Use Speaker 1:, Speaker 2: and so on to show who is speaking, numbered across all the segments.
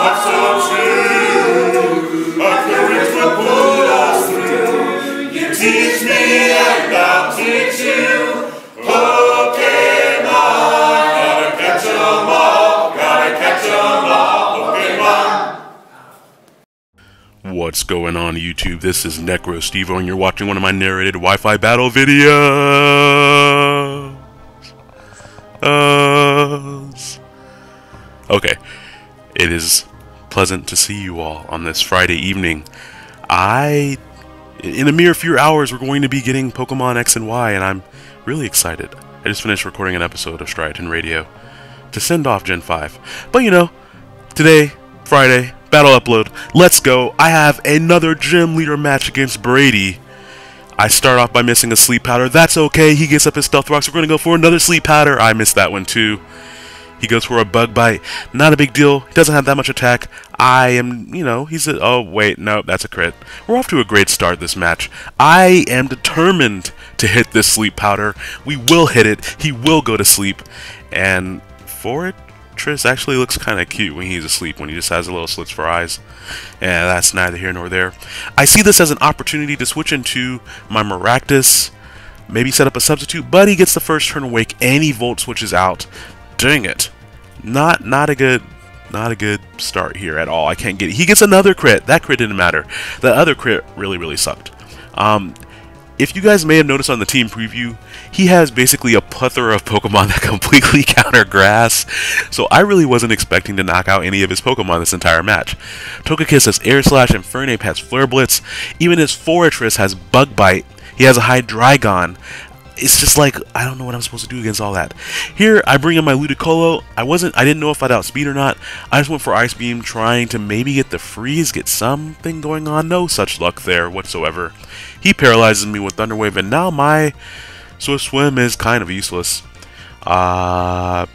Speaker 1: that's so true. Our courage will pull us through. You teach me and I'll teach you. Pokemon, gotta catch 'em all, gotta catch 'em all, Pokemon.
Speaker 2: What's going on YouTube? This is Necrostevo and you're watching one of my narrated Wi-Fi battle videos. Okay, it is pleasant to see you all on this Friday evening. In a mere few hours, we're going to be getting Pokemon X and Y, and I'm really excited. I just finished recording an episode of Striaton Radio to send off Gen 5. But you know, today, Friday, battle upload, let's go. I have another gym leader match against Brady. I start off by missing a sleep powder. That's okay. He gets up his stealth rocks. We're going to go for another sleep powder. I missed that one too. He goes for a bug bite. Not a big deal. He doesn't have that much attack. Oh wait, no, that's a crit. We're off to a great start this match. I am determined to hit this sleep powder. We will hit it. He will go to sleep. And Fortress actually looks kind of cute when he's asleep, when he just has a little slits for eyes. Yeah, that's neither here nor there. I see this as an opportunity to switch into my Maractus, maybe set up a substitute, but he gets the first turn awake and he Volt switches out. Dang it. Not a good start here at all. I can't get it. He gets another crit. That crit didn't matter. The other crit really sucked. If you guys may have noticed on the team preview, he has basically a plethora of Pokemon that completely counter grass, so I really wasn't expecting to knock out any of his Pokemon this entire match. Togekiss has Air Slash, Infernape has Flare Blitz, even his Fortress has Bug Bite, he has a Hydreigon. It's just like, I don't know what I'm supposed to do against all that. Here, I bring in my Ludicolo. I didn't know if I'd outspeed or not. I just went for Ice Beam, trying to maybe get the freeze, get something going on. No such luck there whatsoever. He paralyzes me with Thunder Wave, and now my Swift Swim is kind of useless. Yeah.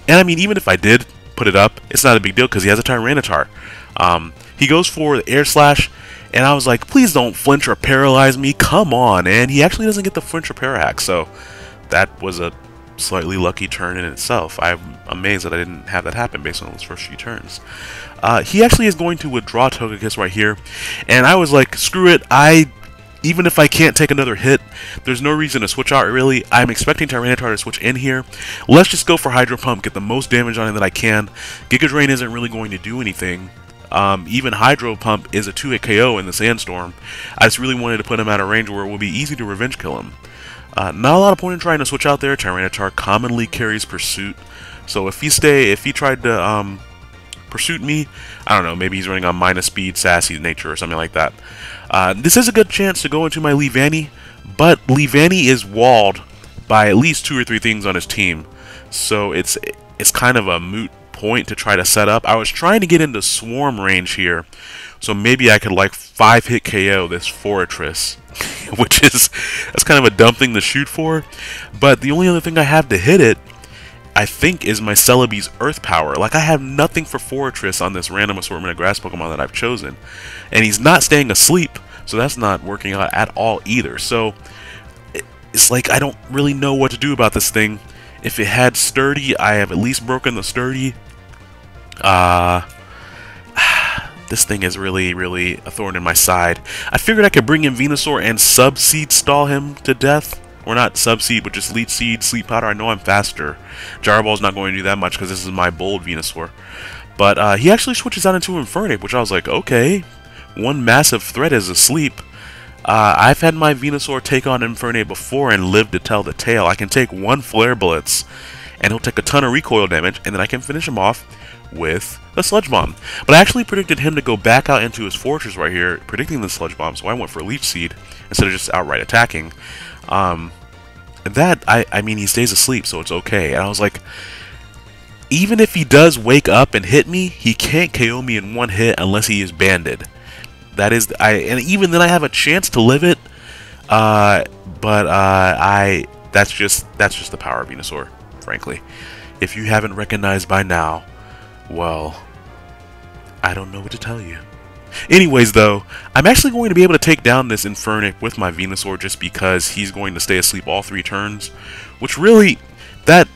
Speaker 2: And I mean, even if I did put it up, it's not a big deal because he has a Tyranitar. He goes for the Air Slash, and I was like, please don't flinch or paralyze me, come on. And he actually doesn't get the flinch or parahack, so that was a slightly lucky turn in itself. I'm amazed that I didn't have that happen based on those first few turns. He actually is going to withdraw Togekiss right here, and I was like, screw it, even if I can't take another hit, there's no reason to switch out really. I'm expecting Tyranitar to switch in here. Let's just go for Hydro Pump, get the most damage on it that I can. Giga Drain isn't really going to do anything. Even Hydro Pump is a 2-hit KO in the Sandstorm. I just really wanted to put him at a range where it will be easy to revenge kill him. Not a lot of point in trying to switch out there. Tyranitar commonly carries Pursuit, so if he tried to Pursuit me, I don't know, maybe he's running on minus speed, sassy nature, or something like that. This is a good chance to go into my Leavanny, but Leavanny is walled by at least 2 or 3 things on his team, so it's kind of a moot point to try to set up. I was trying to get into Swarm range here, so maybe I could like 5-hit KO this Fortress, that's kind of a dumb thing to shoot for, but the only other thing I have to hit it, I think, is my Celebi's Earth Power. Like, I have nothing for Fortress on this random assortment of grass Pokemon that I've chosen, and he's not staying asleep, so that's not working out at all either. So it's like I don't really know what to do about this thing. If it had Sturdy, I have at least broken the Sturdy. This thing is really a thorn in my side. I figured I could bring in Venusaur and Sub-Seed stall him to death. Or not Sub-Seed, but just Leech Seed, Sleep Powder. I know I'm faster. Gyro Ball's not going to do that much because this is my bold Venusaur. But he actually switches out into Infernape, which I was like, okay, one massive threat is asleep. I've had my Venusaur take on Infernape before and live to tell the tale. I can take one Flare Blitz, and he'll take a ton of recoil damage, and then I can finish him off with a Sludge Bomb. But I actually predicted him to go back out into his Fortress right here, predicting the Sludge Bomb, so I went for Leech Seed instead of just outright attacking. I mean, he stays asleep, so it's okay. And I was like, even if he does wake up and hit me, he can't KO me in one hit unless he is banded. And even then I have a chance to live it, that's just the power of Venusaur, frankly. If you haven't recognized by now, well, I don't know what to tell you. Anyways, though, I'm actually going to be able to take down this Infernape with my Venusaur just because he's going to stay asleep all 3 turns, which really, that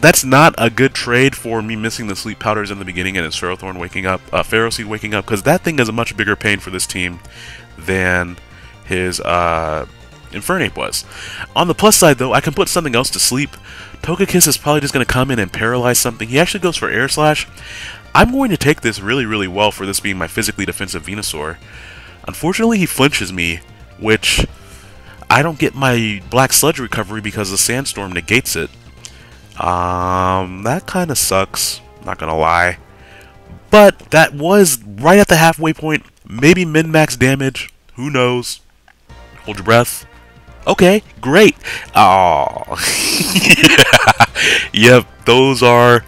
Speaker 2: that's not a good trade for me missing the sleep powders in the beginning and his Ferrothorn waking up, Ferroseed waking up, because that thing is a much bigger pain for this team than his Infernape was. On the plus side, though, I can put something else to sleep. Togekiss is probably just going to come in and paralyze something. He actually goes for Air Slash. I'm going to take this really, really well for this being my physically defensive Venusaur. Unfortunately, he flinches me, which I don't get my Black Sludge recovery because the Sandstorm negates it. That kind of sucks, not gonna lie. But that was right at the halfway point. Maybe min-max damage. Who knows? Hold your breath. Okay, great. Oh, yep, those are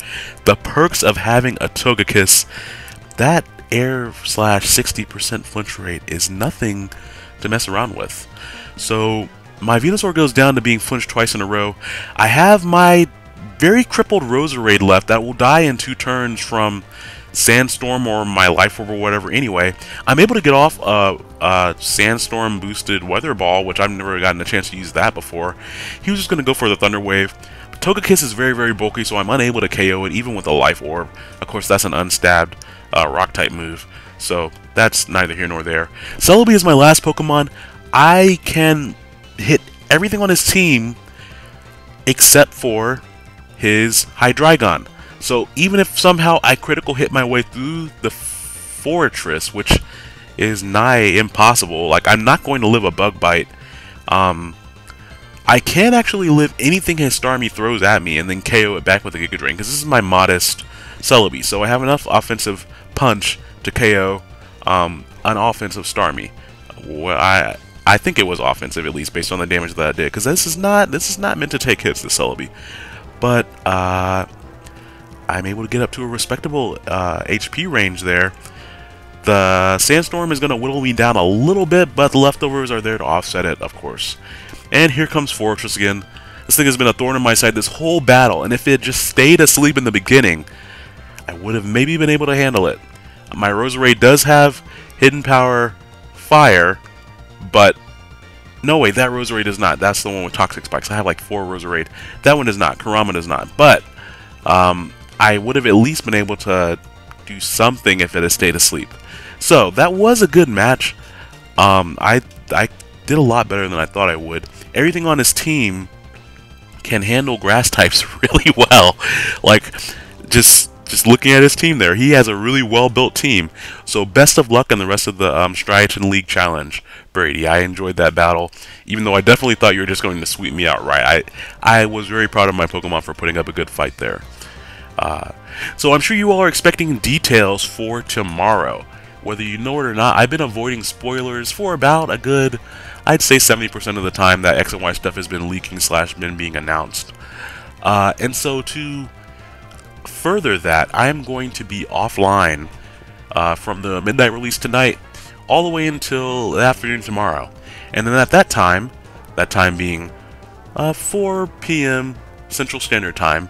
Speaker 2: the perks of having a Togekiss. That Air Slash 60% flinch rate is nothing to mess around with. So my Venusaur goes down to being flinched twice in a row. I have my very crippled Roserade left that will die in 2 turns from Sandstorm or my Life Orb or whatever. Anyway, I'm able to get off a Sandstorm boosted Weather Ball, which I've never gotten a chance to use that before. He was just going to go for the Thunder Wave. But Togekiss is very, very bulky, so I'm unable to KO it even with a Life Orb. Of course, that's an unstabbed Rock type move, so that's neither here nor there. Celebi is my last Pokemon. I can hit everything on his team except for his Hydreigon. So even if somehow I critical hit my way through the Fortress, which is nigh impossible, like I'm not going to live a Bug Bite, I can actually live anything his Starmie throws at me and then KO it back with a Giga Drain, because this is my modest Celebi, so I have enough offensive punch to KO an offensive Starmie. Well, I think it was offensive, at least based on the damage that I did, because this is not meant to take hits, the Celebi. But I'm able to get up to a respectable HP range there. The Sandstorm is going to whittle me down a little bit, but the leftovers are there to offset it, of course. And here comes Fortress again. This thing has been a thorn in my side this whole battle, and if it just stayed asleep in the beginning, I would have maybe been able to handle it. My Roserade does have Hidden Power Fire, but no way, that Roserade does not. That's the one with Toxic Spikes. I have like 4 Roserade. That one does not. Kurama does not. But I would have at least been able to do something if it had stayed asleep. So that was a good match. I did a lot better than I thought I would. Everything on his team can handle grass types really well. Like, just looking at his team there, he has a really well-built team. So best of luck in the rest of the Striaton League Challenge, Brady. I enjoyed that battle, even though I definitely thought you were just going to sweep me outright. I was very proud of my Pokemon for putting up a good fight there. So I'm sure you all are expecting details for tomorrow. Whether you know it or not, I've been avoiding spoilers for about a good, I'd say 70% of the time that X and Y stuff has been leaking / been being announced. And so to further that, I'm going to be offline from the midnight release tonight all the way until the afternoon tomorrow. And then at that time being 4 p.m. Central Standard Time,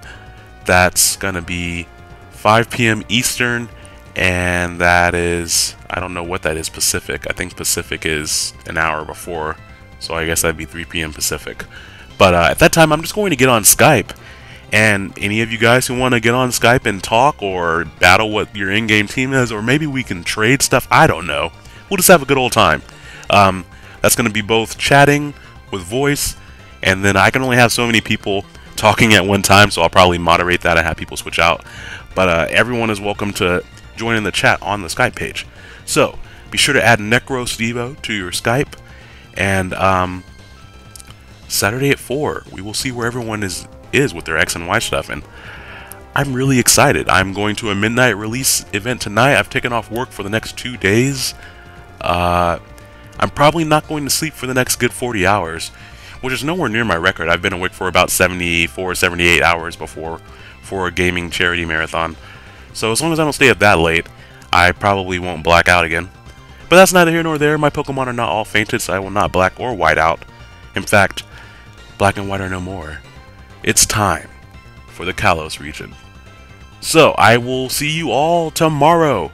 Speaker 2: that's going to be 5 p.m. Eastern, and that is, I don't know what that is, Pacific. I think Pacific is an hour before, so I guess that'd be 3 p.m. Pacific. But at that time, I'm just going to get on Skype, and any of you guys who want to get on Skype and talk or battle what your in-game team is, or maybe we can trade stuff, I don't know. We'll just have a good old time. That's going to be both chatting with voice, and then I can only have so many people talking at one time, so I'll probably moderate that and have people switch out. But everyone is welcome to join in the chat on the Skype page. So be sure to add Necrostevo to your Skype, and Saturday at 4 we will see where everyone is with their X and Y stuff, and I'm really excited. I'm going to a midnight release event tonight. I've taken off work for the next 2 days. I'm probably not going to sleep for the next good 40 hours, which is nowhere near my record. I've been awake for about 74, 78 hours before for a gaming charity marathon. So as long as I don't stay up that late, I probably won't black out again. But that's neither here nor there. My Pokemon are not all fainted, so I will not black or white out. In fact, black and white are no more. It's time for the Kalos region. So I will see you all tomorrow.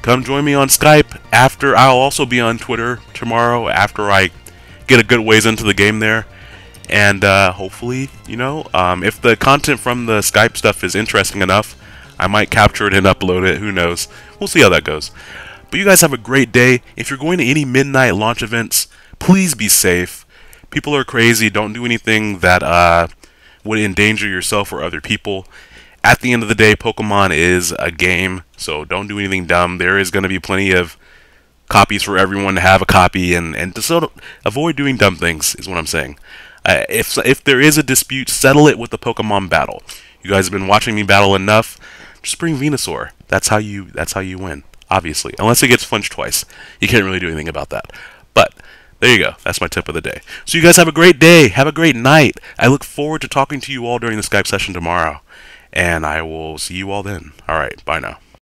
Speaker 2: Come join me on Skype I'll also be on Twitter tomorrow after I get a good ways into the game there. And hopefully, if the content from the Skype stuff is interesting enough, I might capture it and upload it. Who knows? We'll see how that goes. But you guys have a great day. If you're going to any midnight launch events, please be safe. People are crazy. Don't do anything that would endanger yourself or other people. At the end of the day, Pokemon is a game, so don't do anything dumb. There is going to be plenty of copies for everyone to have a copy, and to sort of avoid doing dumb things is what I'm saying. If there is a dispute, settle it with the Pokemon battle. You guys have been watching me battle enough. Just bring Venusaur. That's how you win. Obviously, unless it gets flinched twice, you can't really do anything about that. But there you go. That's my tip of the day. So you guys have a great day. Have a great night. I look forward to talking to you all during the Skype session tomorrow, and I will see you all then. All right. Bye now.